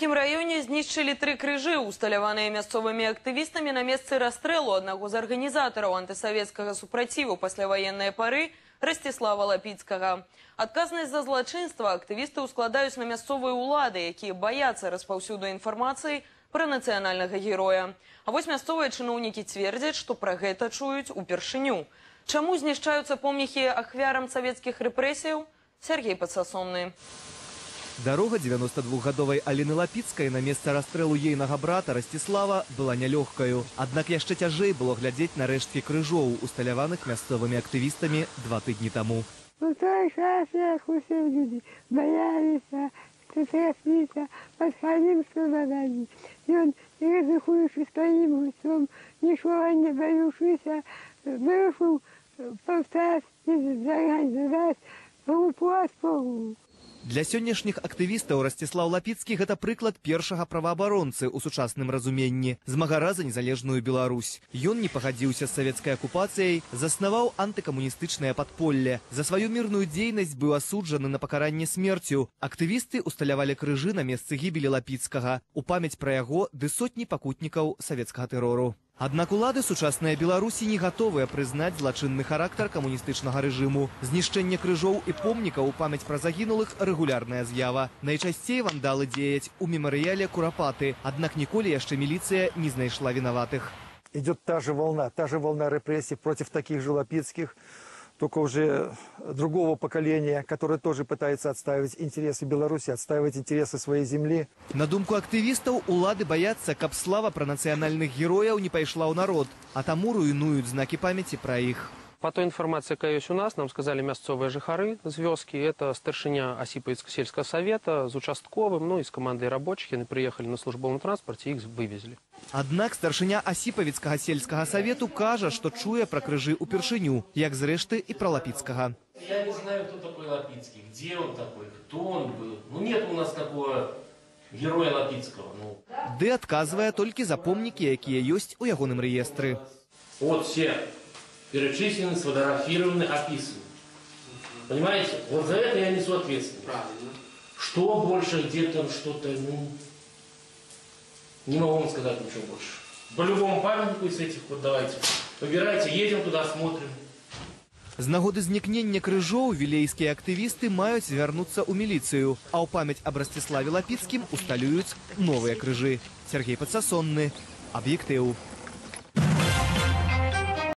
Липецкім раёне знішчылі 3 крыжы, усталяваныя мясцовымі актывістамі на месцы расстрэлу аднаго з арганізатараў антысавецкага супраціву пасляваеннай пары Ростислава Лапицкага. Адказнасць за злачынства актывісты ускладаюць на мясцовыя ўлады, якія баяцца распаўсюду інфармацыі пра нацыянальнага героя. А вось мясцовыя чыноўнікі цвердзяць, што пра гэта чуюць упершыню. Чаму знішчаюцца помнікі ахвярам савецкіх рэпрэсіяў? Сергей Подсосонны. Дорога 92-гадовай Аліны Лапіцкай на месца расстрэлу ейнага брата Ростислава была нялёгкаю. Аднак яшчэ цяжэй было глядзець на рэшткі крыжоў, усталяваных мясцовымі актывістамі 2 тыдні таму. У той час, як усе людзі баяліся, трясліся, падхадзім складанні. Ён, не рызыкуючы сваім гусцом, нічога не баючыся, вырашыў паўстаць і загадаць групу аспову. Для сённяшніх актывістаў Ростислав Лапіцкі – гэта прыклад першага праваабаронцы ў сучасным разуменні, змагара за незалежную Беларусь. Ён не пагадзіўся з савецкай акупацыяй, заснаваў антыкамуністычнае падполле. За сваю мірную дзейнасць быў асуджаны на пакаранне смерцю. Актывісты усталявалі крыжы на месцы гібелі Лапіцкага. У памяць пра яго ды сотні пакутнікаў савецкага тэрору. Аднак улады сучаснай Беларусі не гатовыя прызнаць злачынны характар камуністычнага рэжыму. Знішчэнне крыжоў і помнікаў у памяць пра загінулых – рэгулярная з'ява. Найчасцей вандалы дзеяць у мемарыяле Курапаты, аднак ніколі яшчэ міліцыя не знайшла вінаватых. Идет та же волна репрессий против таких же Лапицких, только уже другого поколения, которое тоже пытается отстаивать интересы Беларуси, отстаивать интересы своей земли. На думку актывістаў, улады баяцца, каб слава пра нацыянальных герояў не пайшла ў народ, а таму руйнуюць знакі памяці пра іх. По той информации, какая есть у нас, нам сказали мясцовые жыхары з вёскі. Это старшыня Осиповецкого сельского совета с участковым, ну и с командой рабочих. Они приехали на службовом транспорте, их вывезли. Аднак старшыня Осиповецкого сельского совету кажа, што чуе пра крыжы упершыню, як зрэшты і пра Лапіцкага. Я не знаю, кто такой Лапицкий, где он такой, кто он был. Ну нет у нас такого героя Лапицкого. Ды адказвае толькі за помнікі, якія ёсць у ягоным реестры. Вот все перечислены, сфотографированы, описаны. Понимаете? Вот за это я несу ответственность. Правильно. Что больше, где там что-то, не могу вам сказать ничего больше. По любому памятнику из этих вот давайте, выбирайте, едем туда, смотрим. З нагоды знікнення крыжоў вілейскія актывісты маюць звярнуцца ў міліцыю, а ў памяць аб Ростиславе Лапіцкім усталююць новыя крыжы. Сергей Подсосонны, Объектив.